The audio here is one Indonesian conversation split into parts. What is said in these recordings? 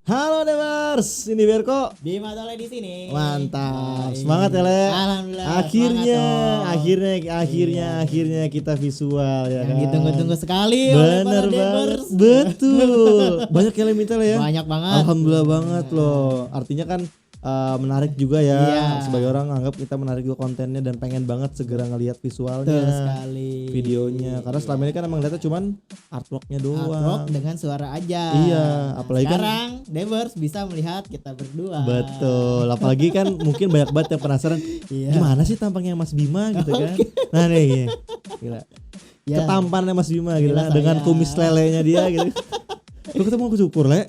Halo Demars, ini Berko. Bima Tole di sini. Mantap, Hai. semangat ya Le. Alhamdulillah. Akhirnya kita visual ya Yang kan. ditunggu-tunggu sekali oleh Bener para banget, Debers. betul. Banyak yang minta Le ya. Banyak banget. Alhamdulillah banget loh. Artinya kan menarik juga ya. Iya. Sebagai orang anggap kita menarik juga kontennya dan pengen banget segera ngelihat visualnya, Betul sekali. videonya. Karena selama ini kan emang lihatnya cuman artworknya doang. Artwork dengan suara aja. Iya, apalagi kan- sekarang Debers bisa melihat kita berdua. Betul, apalagi kan mungkin banyak banget yang penasaran Iya. gimana sih tampangnya Mas Bima gitu kan. Nah nih, gila. Ya. Ketampannya Mas Bima gitu Gila kan, dengan saya. kumis lelenya dia gitu. Lu ketemu aku syukur Le.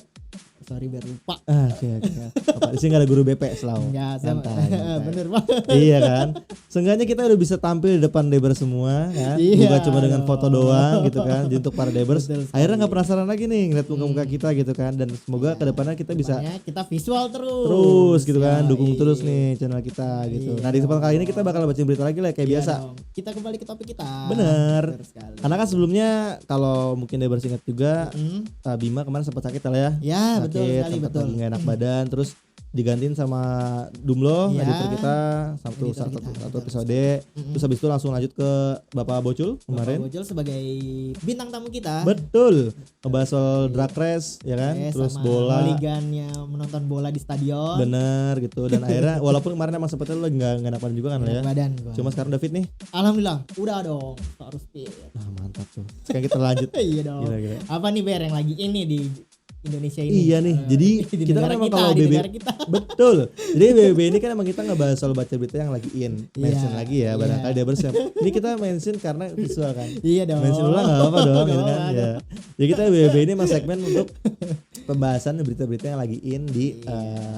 Sorry biar lupa. Oke. Apa di sini gak ada guru BP selalu. Enggak, Santai. bener banget. Iya kan. Seenggaknya kita udah bisa tampil di depan Debers semua kan. Iya. Bukan cuma dengan foto doang gitu kan. Jadi untuk para Debers Betul sekali. akhirnya gak penasaran lagi nih ngeliat muka-muka kita gitu kan. Dan semoga kedepannya kita bisa Makanya kita visual terus gitu kan, Ya, dukung iya. terus nih channel kita gitu. Iya Nah di kesempatan kali ini kita bakal bacain berita lagi lah kayak Iya biasa. dong. Kita kembali ke topik kita. Bener. Betul sekali. Karena kan sebelumnya kalau mungkin dia ingat juga Mm. Bima kemarin sempat sakit lah ya. Ya, betul Sakit, sekali, sempat betul. lagi nggak enak badan, terus digantiin sama Dumlo, Iya. editor kita satu Editor kita, satu betul episode. Terus habis itu langsung lanjut ke Bapak Bocul kemarin. Bapak Bocil sebagai bintang tamu kita. Betul. Ngebahas soal drag race ya kan, terus Sama bola. holigannya menonton bola di stadion. Bener gitu, dan akhirnya walaupun kemarin emang sempetnya lu lagi nggak enak badan juga kan Enak ya. badan gua. Cuma sekarang David nih, Alhamdulillah, udah dong. Harus fit. nah mantap tuh. Sekarang kita lanjut. Iya dong. Gila. Apa nih Ber yang lagi ini di Indonesia ini? Iya nih, jadi di kita kan negara emang kita, kalau di BB negara kita. betul. Jadi BBB ini kan emang kita ngebahas soal baca berita yang lagi in, mention Iya, lagi ya, iya. barangkali dia bersiap. Ini kita mention karena visual kan. Iya dong. Mention ulang nggak apa dong, gitu kan? Nggak Ya. Jadi kita BBB ini emang segmen untuk pembahasan berita-berita yang lagi in di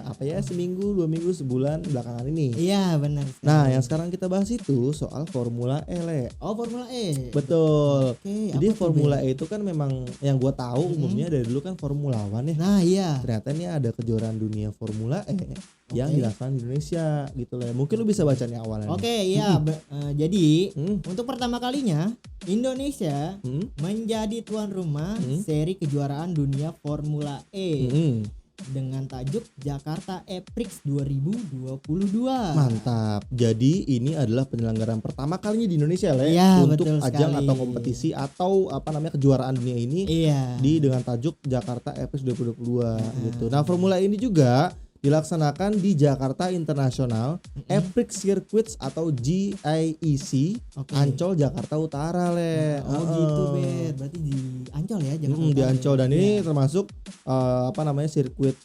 apa ya, seminggu, 2 minggu, sebulan belakangan ini. Iya benar. Nah, yang sekarang kita bahas itu soal Formula E, Le. Oh Formula E. Betul. Oke, Jadi apa tuh, Formula Ber? E itu kan memang yang gua tahu umumnya dari dulu kan Formula One ya. Nah iya. Ternyata ini ada kejuaraan dunia Formula E yang Oke. dilaksanakan di Indonesia gitu lah. Mungkin lu bisa baca nih awalnya. Oke iya. Jadi Hmm. untuk pertama kalinya Indonesia Hmm. menjadi tuan rumah Hmm. seri kejuaraan dunia Formula E Hmm. dengan tajuk Jakarta E-Prix 2022. Mantap. Jadi ini adalah penyelenggaraan pertama kalinya di Indonesia lah Iya, untuk betul ajang sekali. atau kompetisi atau apa namanya kejuaraan dunia ini Iya. di dengan tajuk Jakarta E-Prix 2022 gitu. Nah, Formula ini juga dilaksanakan di Jakarta International E-Prix Circuits atau GIEC Oke. Ancol Jakarta Utara Le. Oh gitu Ber. Berarti di Ancol ya Jakarta. Di Utara Ancol ya? dan ini Iya. termasuk apa namanya sirkuit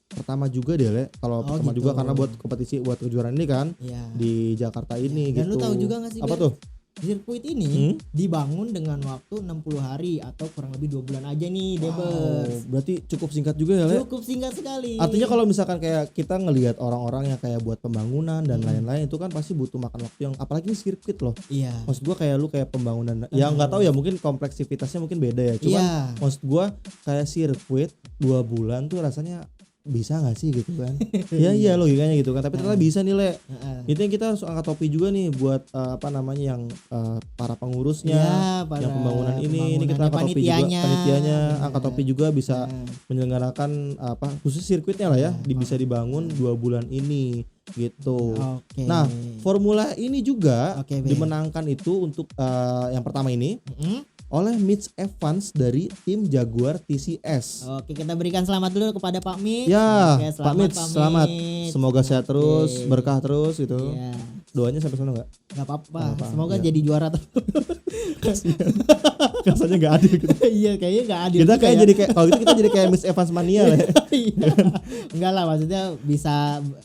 pertama juga deh Le. Kalau Oh, pertama gitu. juga karena buat kompetisi buat kejuaraan ini kan Iya. di Jakarta ini Dan gitu. lu tahu juga nggak sih, apa Ber? tuh? Sirkuit ini dibangun dengan waktu 60 hari atau kurang lebih 2 bulan aja nih Wow, Debers. berarti cukup singkat juga ya Le. Cukup singkat sekali. Artinya kalau misalkan kayak kita ngelihat orang-orang yang kayak buat pembangunan dan lain-lain itu kan pasti butuh makan waktu yang apalagi ini sirkuit loh. Iya. Maksud gua kayak lu kayak pembangunan ya nggak tahu ya mungkin kompleksitasnya mungkin beda ya. Cuman Iya. maksud gua kayak sirkuit 2 bulan tuh rasanya bisa nggak sih gitu kan? Iya logikanya gitu kan. Tapi ternyata bisa nih Le. Heeh. Itu yang kita harus angkat topi juga nih buat apa namanya yang para pengurusnya, Iya, para yang pembangunan ini kita angkat topi juga, panitianya. panitianya angkat Benar. topi juga bisa menyelenggarakan apa khusus sirkuitnya lah ya, bisa dibangun 2 bulan ini gitu. Oke. Nah, Formula ini juga Oke, Be. dimenangkan itu untuk yang pertama ini Mm-mm. oleh Mitch Evans dari tim Jaguar TCS. Oke, kita berikan selamat dulu kepada Pak Mitch. Ya, Oke, Pak Mitch, selamat. Semoga sehat terus, Oke. berkah terus gitu. Iya. Doanya sampai sana enggak? Nggak apa-apa. Apa-apa, Semoga iya. jadi juara terus. Rasanya enggak adil gitu. Iya, kayaknya nggak adil. Kita juga kayak ya. jadi kayak kalau gitu kita jadi kayak Mitch Evans mania lah. Ya. Iya. Enggak lah, maksudnya bisa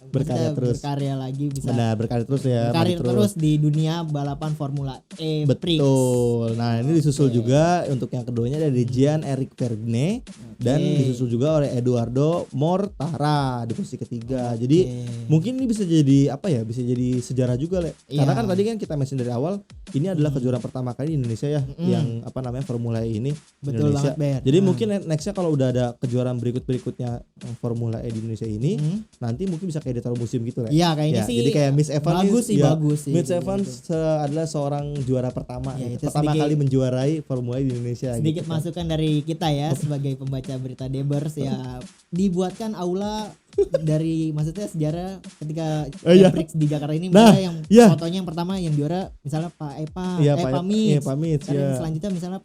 Berkarya maksudnya terus. berkarya lagi, bisa Benar, berkarir terus ya. berkarir maju terus di dunia balapan Formula E Prix. Betul. Nah, ini disusul juga untuk yang keduanya dari Jean Eric Vergne dan disusul juga oleh Eduardo Mortara di posisi ketiga. Jadi mungkin ini bisa jadi apa ya? Bisa jadi sejarah juga, Le. Karena Iya. kan tadi kan kita mention dari awal ini adalah kejuaraan pertama kali di Indonesia ya yang apa namanya Formula E ini di Betul Indonesia. banget, Ber. Jadi mungkin nextnya kalau udah ada kejuaraan berikutnya Formula E di Indonesia ini nanti mungkin bisa kayak di tahun musim gitu, Le. Iya, kayaknya Ya, sih. jadi kayak Miss Evans bagus sih, ya, bagus sih. Mitch Evans adalah seorang juara pertama Ya, gitu. itu Pertama sedikit- kali menjuarai Formula E di Indonesia Sedikit gitu kan. masukan dari kita ya sebagai pembaca berita Debers ya. dibuatkan aula dari maksudnya sejarah ketika Iya. Prix di Jakarta ini Nah, misalnya yang iya. fotonya yang pertama yang juara misalnya Pak Epa, Iya, Pak Iya, Mits. Pak Mits, Ntar yang ya. selanjutnya misalnya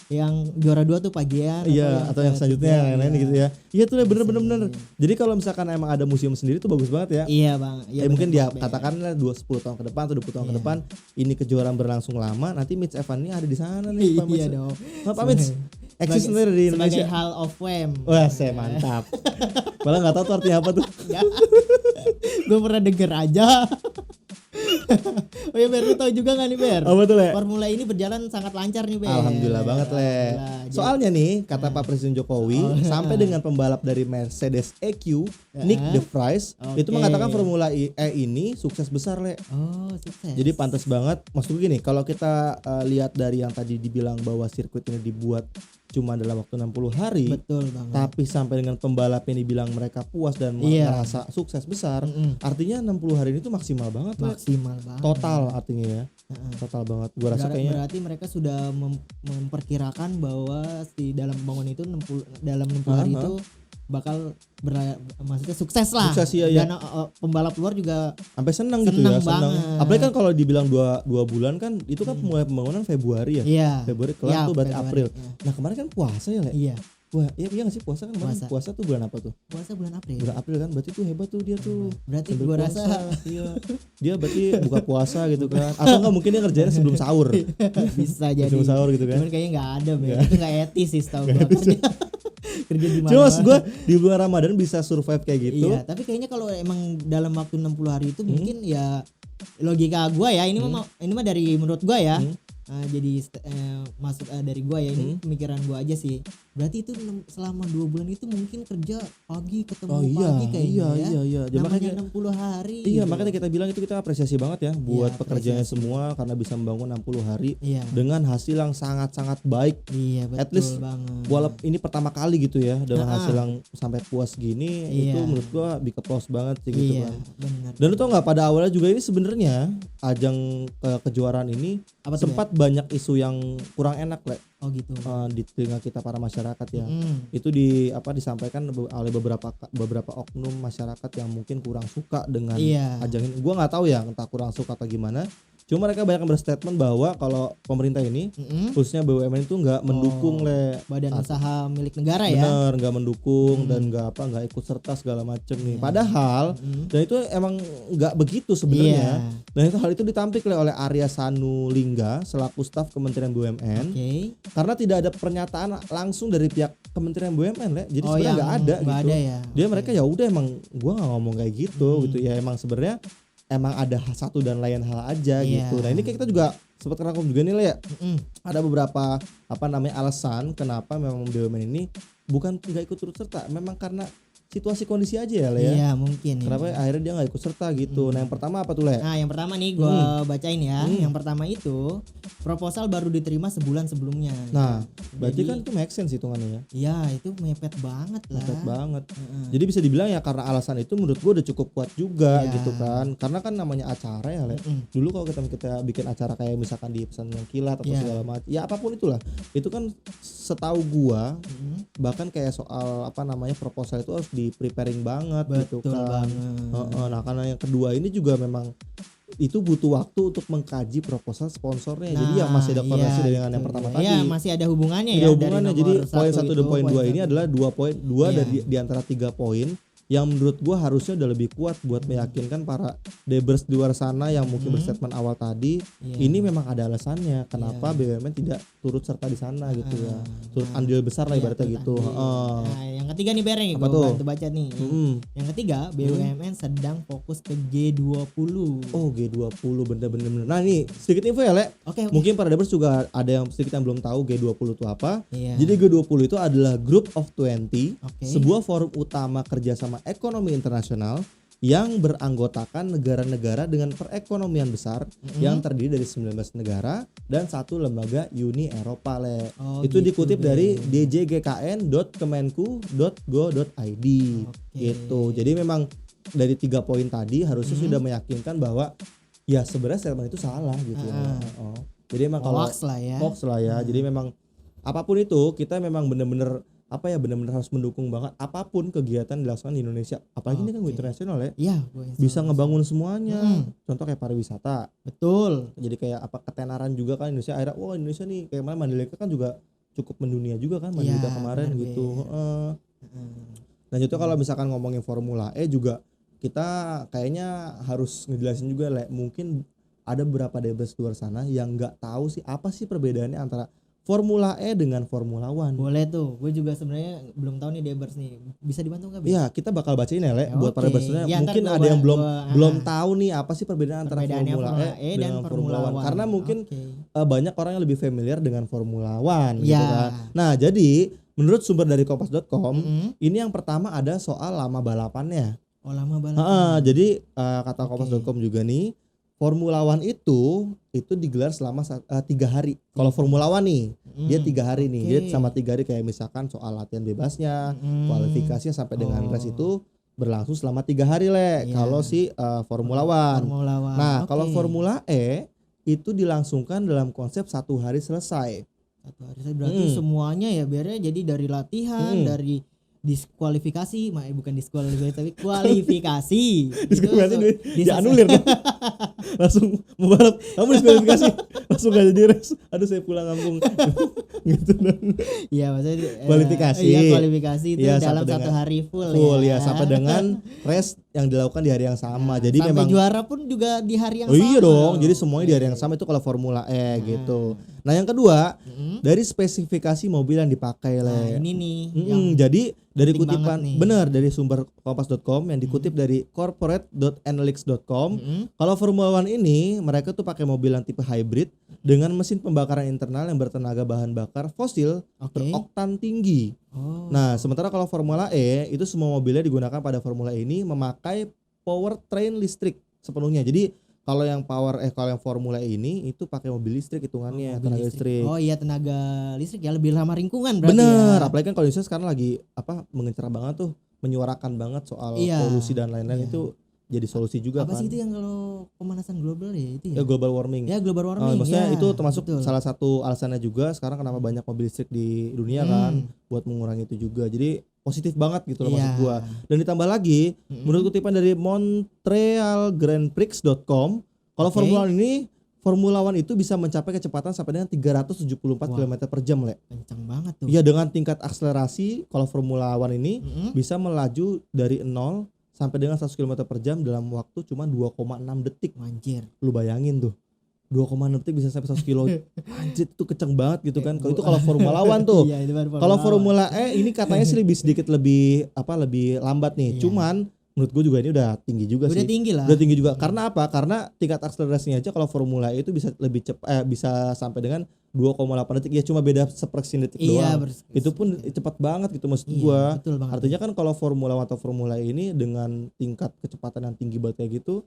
yang juara 2 tuh Pak Gian Iya, atau yang selanjutnya yang lain-lain iya. gitu ya. Iya tuh Bisa, bener. iya. Jadi kalau misalkan emang ada museum sendiri tuh bagus banget ya. Iya Bang. Iya, Mungkin bener dia banget, Ber. katakanlah 10 tahun ke depan atau 20 tahun ke Iya. depan ini kejuaraan berlangsung lama, nanti Mitch Evan ini ada di sana nih Pak Mitch. Iya dong. Pak Mitch eksis sendiri di Sebagai Indonesia. Hall of Fame. Wah, saya mantap. Malah nggak tahu tuh artinya apa tuh. Gue pernah denger aja. Oh ya Ber, lu tahu juga gak nih Ber? Apa tuh, Le? Formula ini berjalan sangat lancar nih Ber. Alhamdulillah banget, Le. Alhamdulillah. Soalnya nih, kata Pak Presiden Jokowi, sampai dengan pembalap dari Mercedes EQ, Nick De Vries, itu Oke. mengatakan Formula E ini sukses besar, Le. Oh sukses. Jadi pantas banget. Maksudku gini, kalau kita lihat dari yang tadi dibilang bahwa sirkuit ini dibuat cuma dalam waktu 60 hari, betul banget. tapi sampai dengan pembalap yang dibilang mereka puas dan Iya. merasa sukses besar, artinya 60 hari ini tuh maksimal banget, Le. Maksimal banget. Total artinya ya. Total banget. Gua rasa kayaknya Berarti mereka sudah memperkirakan bahwa di dalam pembangunan itu 60 hari itu bakal maksudnya sukses lah. Sukses, iya. Dan pembalap luar juga sampai senang gitu ya, Senang senang. banget. Apalagi kan kalau dibilang dua bulan kan itu kan mulai pembangunan Februari ya. iya. Februari kelar Iya, tuh berarti Februari, April. iya. Nah, kemarin kan puasa ya, Le. Iya. Wah, iya nggak sih puasa kan? Kemarin Puasa. puasa tuh bulan apa tuh? Puasa bulan April. Bulan April kan. Berarti tuh hebat tuh dia tuh. Berarti Sambil gua puasa, rasa iya. Dia berarti buka puasa gitu kan. Atau enggak mungkin dia kerjanya sebelum sahur. bisa jadi. Sebelum sahur gitu kan. Cuman kayaknya nggak ada, Ber. Itu nggak etis sih setahu gua. Kerja di mana? Cuma maksud gue di bulan Ramadan bisa survive kayak gitu. Iya, tapi kayaknya kalau emang dalam waktu 60 hari itu mungkin ya logika gua ya, ini mah dari menurut gua ya. Jadi masuk dari gua ya, ini pemikiran gua aja sih. Berarti itu selama 2 bulan itu mungkin kerja pagi ketemu pagi kayaknya ya. Iya. Jadi Namanya makanya 60 hari. iya, gitu. makanya kita bilang itu kita apresiasi banget ya buat Iya, pekerjaannya apresiasi. semua karena bisa membangun 60 hari Iya. dengan hasil yang sangat-sangat baik. Iya, betul At least banget. Walaupun ini pertama kali gitu ya dengan hasil yang sampai puas gini, Iya. itu menurut gua big applause banget sih gitu Iya, kan. benar. Dan lu tau nggak pada awalnya juga ini sebenarnya ajang kejuaraan ini Apa tuh, sempat banyak isu yang kurang enak, Le, Oh gitu. di telinga kita para masyarakat ya. Mm. Itu disampaikan oleh beberapa oknum masyarakat yang mungkin kurang suka dengan Iya. ajang ini. Gua nggak tahu ya, entah kurang suka atau gimana. Cuma mereka banyak yang berstatement bahwa kalau pemerintah ini khususnya BUMN itu nggak mendukung, Le. Badan usaha milik negara ya. Bener, nggak mendukung dan nggak ikut serta segala macem nih. Padahal dan itu emang nggak begitu sebenarnya. Iya. Dan itu hal itu ditampik oleh Arya Sanulingga selaku staf Kementerian BUMN. Oke. Karena tidak ada pernyataan langsung dari pihak Kementerian BUMN, Le. Jadi Oh, sebenarnya yang nggak ada nggak gitu. ada ya. Dia mereka ya udah emang gua nggak ngomong kayak gitu gitu ya, emang sebenarnya emang ada satu dan lain hal aja Iya. gitu. Nah ini kayak kita juga sempat ngerangkum juga nih, Le, ya. Mm. Ada beberapa alasan kenapa memang BUMN ini bukan nggak ikut turut serta, memang karena situasi kondisi aja ya, Le, ya. Iya, mungkin. Kenapa akhirnya dia nggak ikut serta gitu. Nah yang pertama apa tuh, Le? Nah, yang pertama nih gua bacain ya. Yang pertama itu proposal baru diterima sebulan sebelumnya. Nah berarti Jadi- kan itu make sense hitungannya ya. Ya, itu mepet banget lah. Mepet banget. Jadi bisa dibilang ya karena alasan itu menurut gua udah cukup kuat juga Iya. gitu kan. Karena kan namanya acara ya, Le. Dulu kalau kita bikin acara kayak misalkan di pesan yang kilat atau Iya. segala macam, ya apapun itulah. Itu kan setahu gua bahkan kayak soal proposal itu harus di preparing banget gitu Betul kan. banget. Nah karena yang kedua ini juga memang itu butuh waktu untuk mengkaji proposal sponsornya. Jadi yang masih ada korelasi dengan yang pertama tadi. Iya, masih ada hubungannya Ada ya. hubungannya. dari Jadi nomor poin satu 1 dan itu, poin 2 ini satu. adalah dua Iya. di antara 3 poin yang menurut gua harusnya udah lebih kuat buat meyakinkan para debers di luar sana yang mungkin berstatement awal tadi. Iya. Ini memang ada alasannya kenapa BUMN tidak turut serta di sana gitu ya. Turut andil besar lah Iya, ibaratnya turut gitu. andil. Heeh. Nah, yang ketiga nih Bereng, Apa tuh? bantu baca nih. Yang ketiga, BUMN sedang fokus ke G20. Oh G20 bener. Nah ini sedikit info ya, Le. Oke. Mungkin para debers juga ada yang sedikit yang belum tahu G20 itu apa. Iya. Jadi G20 itu adalah Group of 20, Oke. sebuah forum utama kerjasama ekonomi internasional yang beranggotakan negara-negara dengan perekonomian besar yang terdiri dari 19 negara dan satu lembaga Uni Eropa, Le. Oh, Itu gitu, dikutip Be. dari djgkn.kemenku.go.id gitu. Jadi memang dari 3 poin tadi harusnya sudah meyakinkan bahwa ya sebenarnya statement itu salah gitu ya. Jadi memang kalau Hoax lah ya. hoax lah ya. Jadi memang apapun itu kita memang benar-benar apa ya benar-benar harus mendukung banget apapun kegiatan dilaksanakan di Indonesia. Apalagi ini kan go internasional ya. Iya, Bisa ngebangun semuanya. Contoh kayak pariwisata. Betul. Jadi kayak apa ketenaran juga kan Indonesia akhirnya wah Indonesia nih kayak mana Mandalika kan juga cukup mendunia juga kan Mandalika kemarin gitu. Nah itu kalau misalkan ngomongin Formula E juga kita kayaknya harus ngejelasin juga mungkin ada beberapa debes luar sana yang nggak tahu sih apa sih perbedaannya antara Formula E dengan Formula One. Boleh tuh, gue juga sebenarnya belum tahu nih Debers nih, bisa dibantu nggak? Iya, kita bakal bacain ya, buat para debersnya. Ya, mungkin ada yang belum tahu nih apa sih perbedaan antara Formula E dengan Formula One. Karena mungkin banyak orang yang lebih familiar dengan Formula One, gitu kan. Nah, jadi menurut sumber dari Kompas.com, ini yang pertama ada soal lama balapannya. Oh, lama balapan. Jadi kata Kompas.com juga nih. Formula One itu digelar selama 3 hari. Kalau Formula One nih, dia 3 hari nih. Dia sama 3 hari kayak misalkan soal latihan bebasnya, kualifikasinya sampai dengan race itu berlangsung selama 3 hari Kalau si Formula One. Nah, kalau Formula E itu dilangsungkan dalam konsep 1 hari selesai. 1 hari selesai berarti semuanya ya biarnya jadi dari latihan, dari diskualifikasi, bukan diskualifikasi tapi kualifikasi. Diskualifikasi dianulir dong. Langsung membalap, kamu diskualifikasi, langsung gak jadi race. Aduh saya pulang kampung. Gitu dong. Iya maksudnya kualifikasi. Iya kualifikasi itu dalam 1 hari full ya sampai dengan race yang dilakukan di hari yang sama. Jadi sampai memang juara pun juga di hari yang sama. Iya dong. Jadi semuanya di hari yang sama itu kalau Formula E gitu. Nah, yang kedua, dari spesifikasi mobil yang dipakai ini nih. Jadi dari kutipan dari sumber kompas.com yang dikutip dari corporate.analytics.com, kalau Formula One ini mereka tuh pakai mobil yang tipe hybrid dengan mesin pembakaran internal yang bertenaga bahan bakar fosil beroktan tinggi. Nah, sementara kalau Formula E itu semua mobilnya digunakan pada Formula E ini memakai powertrain listrik sepenuhnya. Jadi kalau yang Formula E ini itu pakai mobil listrik hitungannya, tenaga listrik. Oh iya, tenaga listrik ya, lebih ramah lingkungan berarti. Bener, apalagi kan kalau Indonesia sekarang lagi mengencar banget tuh, menyuarakan banget soal polusi dan lain-lain itu jadi solusi juga. Apa sih itu yang kalau pemanasan global ya itu ya? Global warming. Ya global warming. Maksudnya itu termasuk salah satu alasannya juga sekarang kenapa banyak mobil listrik di dunia kan, buat mengurangi itu juga. Jadi positif banget gitu loh maksud gua. Dan ditambah lagi menurut kutipan dari montrealgrandprix.com, kalau Formula One itu bisa mencapai kecepatan sampai dengan 374 km per jam Kencang banget tuh. Iya, dengan tingkat akselerasi kalau Formula One ini bisa melaju dari 0 sampai dengan 100 km per jam dalam waktu cuma 2,6 detik. Anjir. Lu bayangin tuh. 2,6 detik bisa sampai 100 kilo. Anjir, itu kenceng banget gitu kan. Kalau itu kalau Formula One tuh. Kalau Formula E ini katanya sih lebih lambat nih. Cuman menurut gue juga ini udah tinggi juga sih. Udah tinggi juga. Karena apa? Karena tingkat akselerasinya aja kalau Formula E itu bisa lebih cepat, bisa sampai dengan 2,8 detik. Ya cuma beda sepersen detik doang. Itu pun cepat banget gitu maksud gue. Artinya kan kalau Formula One atau Formula E ini dengan tingkat kecepatan yang tinggi banget kayak gitu,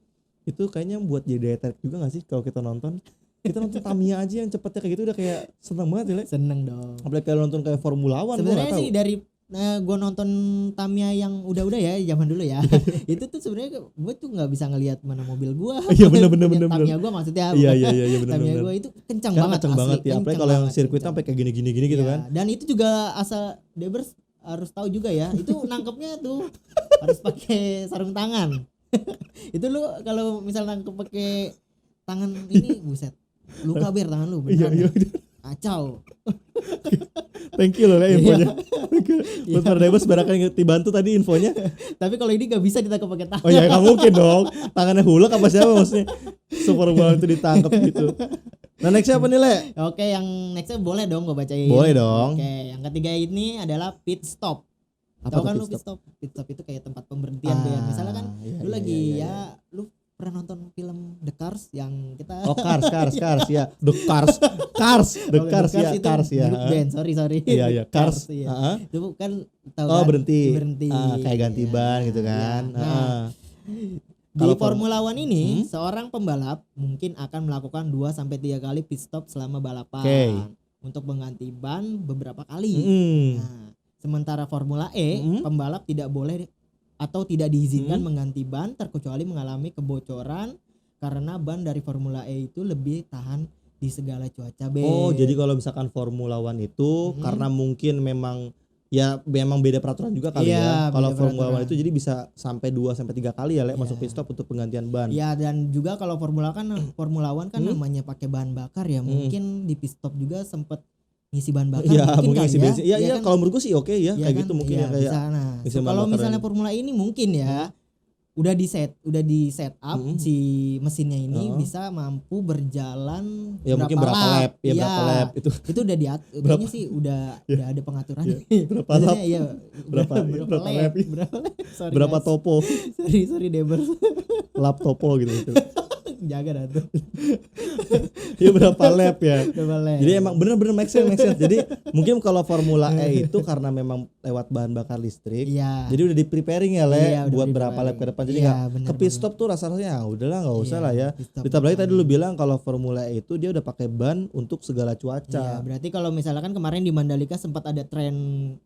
itu kayaknya buat jadi daya tarik juga gak sih kalau kita nonton. Kita nonton Tamiya aja yang cepatnya kayak gitu udah kayak seneng banget ya. Seneng dong. Apalagi kalau nonton kayak Formula One. Sebenarnya sih dari gue nonton Tamiya yang udah ya zaman dulu ya. Itu tuh sebenarnya gue tuh nggak bisa ngelihat mana mobil gue. Iya benar. Tamiya gue maksudnya. Iya benar. Tamiya gue itu kencang banget. Kencang banget ya. Apalagi kalau yang sirkuit sampai kayak gini gitu kan. Dan itu juga asal Debers harus tahu juga ya. Itu nangkepnya tuh harus pakai sarung tangan. Itu lu kalau misal nangkep pakai tangan ini buset. Luka tangan lu beneran. Iya. Kacau. Thank you loh infonya. Buat para Debers barangkali dibantu tadi infonya. Tapi kalau ini gak bisa ditangkap pakai tangan. Oh ya gak mungkin dong. Tangannya hulek apa siapa maksudnya. Super banget itu ditangkap gitu. Nah nextnya apa nih Oke, yang nextnya boleh dong gue bacain. Boleh dong. Oke, yang ketiga ini adalah pit stop. Tahu kan lu pit stop? Pit stop itu kayak tempat pemberhentian misalnya kan lu lagi lu pernah nonton film The Cars yang kita Cars ya. The Cars ya. Band, sorry. Iya, Cars. Itu kan tahu kan berhenti. Kayak ganti ban gitu kan. Di Formula One ini seorang pembalap mungkin akan melakukan 2 sampai 3 kali pit stop selama balapan untuk mengganti ban beberapa kali. Nah, sementara Formula E pembalap tidak boleh atau tidak diizinkan mengganti ban terkecuali mengalami kebocoran karena ban dari Formula E itu lebih tahan di segala cuaca. Oh, jadi kalau misalkan Formula One itu karena mungkin memang Ya memang beda peraturan juga kali Iya, ya. Kalau beda Formula peraturan. One itu jadi bisa sampai 2 sampai 3 kali ya, Le, masuk pit stop untuk penggantian ban. Ya, dan juga kalau Formula One kan namanya pakai bahan bakar ya, mungkin di pit stop juga sempet ngisi bahan bakar Iya, mungkin kali isi bensin. Iya, iya, kan? kalau menurutku sih oke ya, Iya kayak kan? gitu mungkin Iya, ya kayak bisa. Nah, ngisi bahan kalau bakar misalnya aja. Formula ini mungkin ya udah di set up si mesinnya ini bisa mampu berjalan Ya mungkin berapa lap, ya Iya, berapa lap itu. Itu udah kayaknya sih udah ada pengaturan. Berapa lap? Iya, Berapa lap? berapa lap? Sorry, Berapa guys. topo? Sorry Deber. Lap topo gitu. Jaga dah tuh. Ya berapa lap ya? Berapa lap? Jadi emang bener-bener make sense. Jadi mungkin kalau Formula E itu karena memang lewat bahan bakar listrik, Iya. jadi udah di preparing ya, Le, Iya, udah buat di berapa lap ke preparing. depan. Jadi Iya, nggak bener ke pit stop tuh rasanya udahlah nggak usah lah ya. pit stop Ditambah lagi tadi lu bilang kalau Formula E itu dia udah pakai ban untuk segala Iya, cuaca. berarti kalau misalkan kemarin di Mandalika sempat ada tren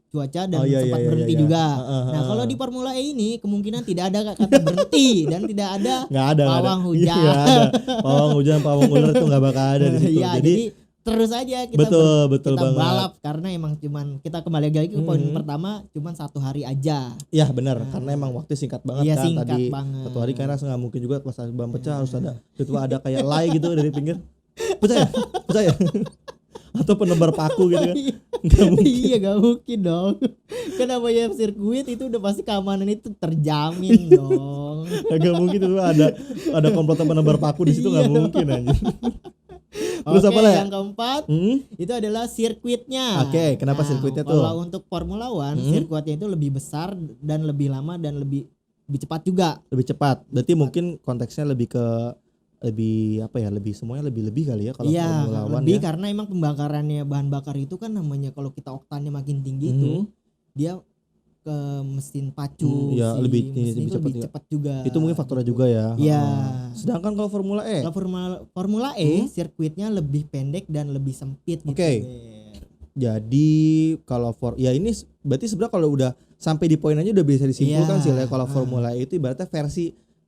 cuaca dan Oh, iya, sempat iya, berhenti iya. juga. Heeh, Nah, kalau di Formula E ini kemungkinan tidak ada kata berhenti dan tidak ada Nggak ada. pawang hujan. Iya, nggak ada. Pawang hujan, pawang ular itu nggak bakal ada di situ. Iya, Jadi terus aja kita betul kita banget. balap karena emang cuman kita kembali lagi ke poin pertama cuman 1 hari aja. Ya benar, karena emang waktu singkat banget Iya, kan singkat tadi banget. 1 hari karena nggak mungkin juga pas ban pecah harus ada tiba ada kayak lay gitu dari pinggir pecah ya atau penebar paku gitu kan nggak mungkin. Iya, gak mungkin dong. Kan namanya sirkuit itu udah pasti keamanan itu terjamin dong. Nggak mungkin itu ada komplotan penebar paku di situ nggak Iya. mungkin anjir. Terus Oke, apa lah ya? yang keempat Hmm? itu adalah sirkuitnya. Oke, kenapa sirkuitnya tuh? Kalau untuk Formula One, sirkuitnya itu lebih besar dan lebih lama dan lebih cepat juga. Lebih cepat. Berarti mungkin konteksnya lebih ke lebih semuanya lebih kali ya kalau Iya, Formula One lebih ya. karena emang pembakarannya bahan bakar itu kan namanya kalau kita oktannya makin tinggi itu dia ke mesin pacu Iya, lebih mesin itu lebih cepat cepat juga. Itu mungkin faktornya juga ya. Iya. Sedangkan kalau Formula E, Kalau Formula E sirkuitnya lebih pendek dan lebih sempit gitu. Oke. jadi kalau ya ini berarti sebenarnya kalau udah sampai di poin aja udah bisa disimpulkan Iya. sih lah kalau Formula E itu ibaratnya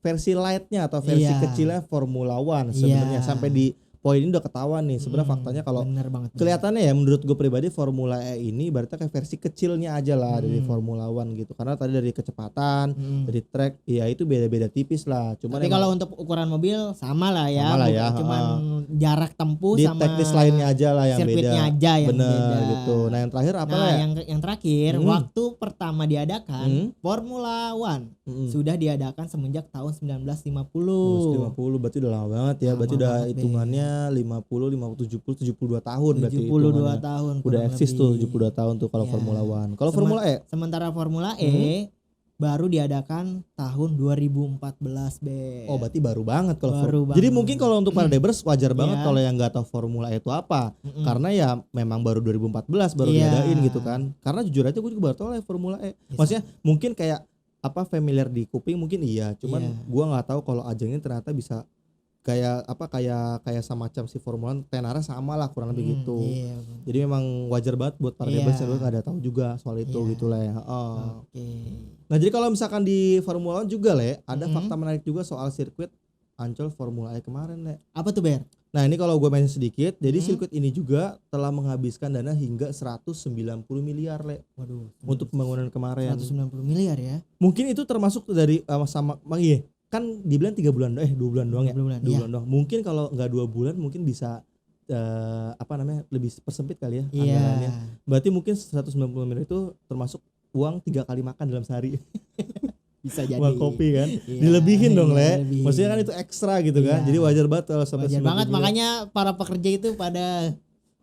versi lightnya atau versi Iya. kecilnya Formula One sebenarnya. Iya. Sampai di poin ini udah ketahuan nih sebenarnya faktanya kalau bener banget. kelihatannya ya menurut gue pribadi Formula E ini ibaratnya kayak versi kecilnya aja lah dari Formula One gitu karena tadi dari kecepatan dari track ya itu beda-beda tipis lah cuman Tapi emang kalau untuk ukuran mobil sama lah ya, Sama lah ya, cuman jarak tempuh di sama teknis lainnya aja lah yang sirkuitnya beda aja yang bener beda. gitu. Nah yang terakhir apa Nah, lah ya yang terakhir waktu pertama diadakan Formula One Mm-mm. sudah diadakan semenjak tahun 1950. 50 berarti udah lama banget ya. Lama Berarti udah banget, hitungannya 70 72 tahun berarti 72 hitungannya. tahun Udah kurang eksis lebih. tuh 72 tahun tuh kalau Iya. Formula One. Kalau Formula E Sementara Formula E baru diadakan tahun 2014, Be. oh berarti baru banget kalau Baru Jadi banget. mungkin kalau untuk para Debers wajar banget Iya. kalau yang nggak tahu Formula E itu apa. Karena ya memang baru 2014 baru Iya. diadain gitu kan. Karena jujur aja gue juga baru tahu lah Formula E. Maksudnya mungkin kayak apa familiar di kuping mungkin iya, cuman Iya. gua nggak tahu kalau ajangnya ternyata bisa kayak semacam si Formula 1 tenarnya sama lah kurang lebih gitu. Iya. Jadi memang wajar banget buat para Iya. Debers yang nggak ada tahu juga soal itu Iya. gitu lah ya. Oh. Oke. Nah jadi kalau misalkan di Formula 1 juga Le, ada fakta menarik juga soal sirkuit Ancol Formula E kemarin Le. Apa tuh, Ber? Nah ini kalau gue mention sedikit, jadi sirkuit ini juga telah menghabiskan dana hingga 190 miliar Le Waduh. untuk pembangunan kemarin. 190 miliar ya. Mungkin itu termasuk dari iya kan dibilang 3 bulan 2 bulan doang ya. 2 bulan, 2 iya. bulan doang. Mungkin kalau nggak 2 bulan mungkin bisa lebih persempit kali ya anggarannya. Iya. Berarti mungkin 190 miliar itu termasuk uang 3 kali makan dalam sehari. Bisa jadi. Uang kopi kan. Iya, Dilebihin dong iya, Le. dilebihin. Maksudnya kan itu ekstra gitu kan. Iya. Jadi wajar banget kalau sampai Wajar 90 banget, miliar. makanya para pekerja itu pada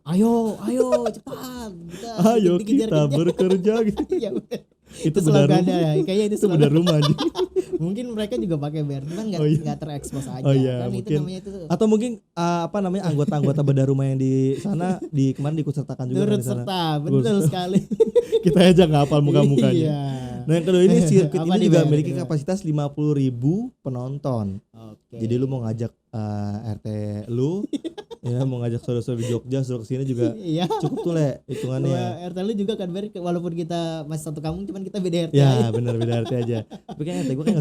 ayo cepat kita Ayo dikejar-kejar. kita bekerja gitu. Iya, bener. Itu benar slogannya ya, kayaknya itu itu benar slogan. rumah anjing. Mungkin mereka juga pakai BER, cuman Oh, iya. nggak terekspos aja. Oh, iya, Kan itu mungkin. namanya itu Atau mungkin anggota-anggota bedah rumah yang di sana kemudian diikut sertakan juga kan turut di sana. serta, betul sekali. Kita aja nggak hafal muka-mukanya. Iya. Nah yang kedua ini sirkuit Apa ini nih, juga Ber? memiliki Kedua. kapasitas 50.000 penonton. Oke. Jadi lu mau ngajak RT lu, ya mau ngajak saudara-saudara di Jogja suruh kesini juga Iya. cukup tuh Le hitungannya. Wah, RT lu juga kan Ber, walaupun kita masih satu kampung cuman kita beda RT. Ya benar beda RT aja. Tapi kayaknya RT gue kayak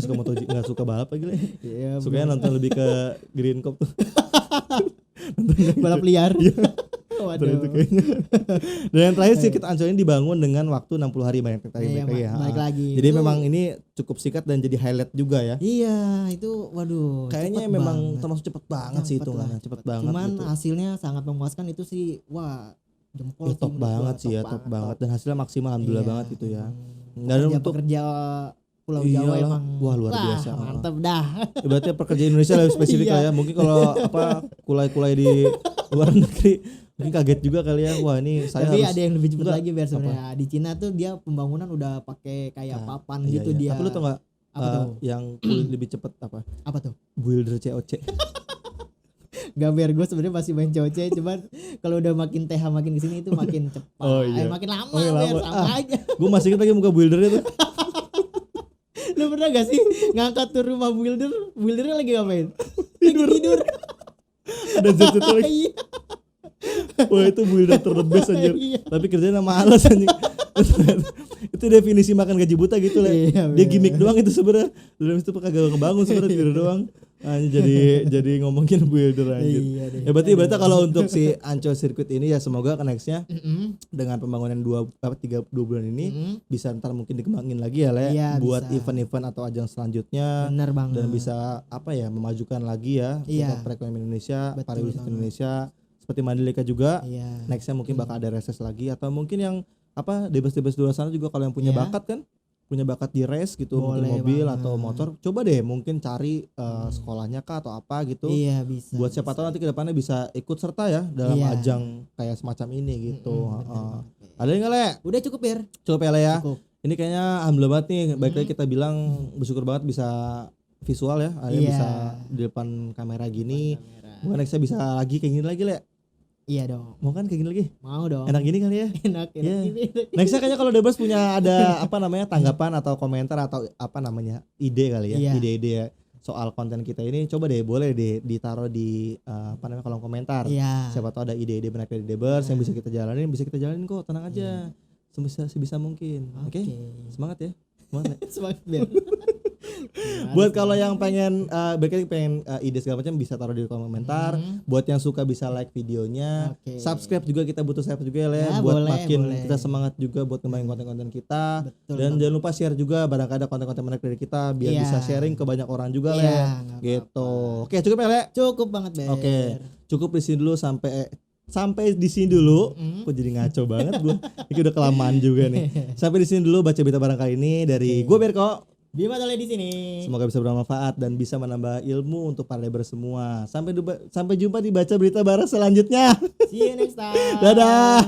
nggak suka balap lagi Le. Iya, Sukanya nonton lebih ke Green Cup tuh. balap liar. Setelah itu kayaknya. Dan yang terakhir sirkuit Ancol ini dibangun dengan waktu 60 hari banyak Iya, balik lagi. Jadi Itu- memang ini cukup singkat dan jadi highlight juga ya. Iya, itu waduh. Kayaknya cepet memang banget. termasuk cepet banget sih Cepet hitungannya, lah, cepet cepet. banget Cuman gitu. hasilnya sangat memuaskan itu sih. Wah, jempol Ya, sih top menurut banget gua, sih ya, top banget dan hasilnya maksimal alhamdulillah Iya, banget gitu ya. emang Dan untuk pekerja Pulau Jawa Iyalah. emang Wah, luar biasa. mantep dah. berarti pekerja Indonesia lebih spesifik Iya. lah ya. Mungkin kalau kulai-kulai di luar negeri mungkin kaget juga kali ya. Wah, ini saya Tapi harus ada yang lebih cepat Enggak, lagi biar sebenarnya. Di Cina tuh dia pembangunan udah pakai kayak Nah, papan iya, gitu iya. dia. Tapi lu tau gak Apa tuh? yang kulit lebih cepet apa? Apa tuh? Builder COC. Gak biar gue sebenarnya masih main COC, cuman kalau udah makin TH makin kesini itu makin cepat. Oh, iya. Makin lama, Oh, iya, biar lama. sama aja. Gue masih ingat lagi muka buildernya tuh. Lu pernah gak sih ngangkat tuh rumah buildernya lagi ngapain? Tidur. Ada zet lagi. Iya. Wah, itu builder terbest anjir. Iya. Tapi kerjanya males anjing. Itu definisi makan gaji buta gitu lah. Iya, Dia bener. gimmick doang itu sebenarnya. Dalam itu kagak ngebangun sebenarnya tidur doang. Jadi ngomongin builder anjir. Iya deh. Ya berarti kalau untuk si Ancol Circuit ini ya semoga nextnya Mm-mm. dengan pembangunan 2 bulan ini Mm-mm. bisa ntar mungkin dikembangin lagi ya Le, Iya, buat bisa. event-event atau ajang selanjutnya Bener banget. dan bisa apa ya memajukan lagi ya Iya. untuk perekonomian Indonesia, Betul pariwisata banget. Indonesia seperti Mandalika juga. Iya. Nextnya mungkin bakal ada reses lagi atau mungkin yang apa debes-debes di luar sana juga kalau yang punya Iya. bakat kan punya bakat di race gitu mungkin Boleh mobil banget. atau motor coba deh mungkin cari sekolahnya kah atau apa gitu Iya bisa. buat siapa tahu nanti kedepannya bisa ikut serta ya dalam Iya. ajang kayak semacam ini gitu. Mm-mm, bener Heeh. banget. Ada nggak Le? Udah cukup ya. Cukup ya Le ya. Cukup. Ini kayaknya alhamdulillah banget nih. Baik lagi kita bilang bersyukur banget bisa visual ya. Akhirnya Iya. bisa di depan kamera gini. Kamera. Bukan nextnya bisa lagi kayak gini lagi Le. Iya dong. Mau kan kayak gini lagi? Mau dong. Enak gini kali ya. Enak Iya. gini. Nextnya kayaknya kalau Debas punya ada apa namanya tanggapan atau komentar atau apa namanya ide kali ya. Iya. Ide-ide ya soal konten kita ini coba deh boleh deh ditaruh di apa namanya kolom komentar. Iya. Siapa tahu ada ide-ide menarik dari Debers yang bisa kita jalanin kok, tenang aja. Sebisa mungkin. Oke. Semangat ya. Semangat. Semangat biar. Buat kalau yang pengen pengen ide segala macam bisa taruh di kolom komentar. Buat yang suka bisa like videonya. Oke. Subscribe juga kita butuh subscribe juga ya, Le. Ya, buat boleh, makin boleh. kita semangat juga buat ngembangin konten-konten kita. Betul Dan banget. jangan lupa share juga barangkali ada konten-konten menarik dari kita biar Iya. bisa sharing ke banyak orang juga, Le. Iya, nggak Gitu. Oke, cukup ya, Le. Cukup banget Ber. Oke, cukup di sini dulu sampai di sini dulu. Kok jadi ngaco banget gue. Ini udah kelamaan juga nih. Sampai di sini dulu baca berita barang kali ini dari gue Berko. Bima Tole di sini. Semoga bisa bermanfaat dan bisa menambah ilmu untuk para lebar semua. Sampai jumpa di baca berita barang selanjutnya. See you next time. Dadah.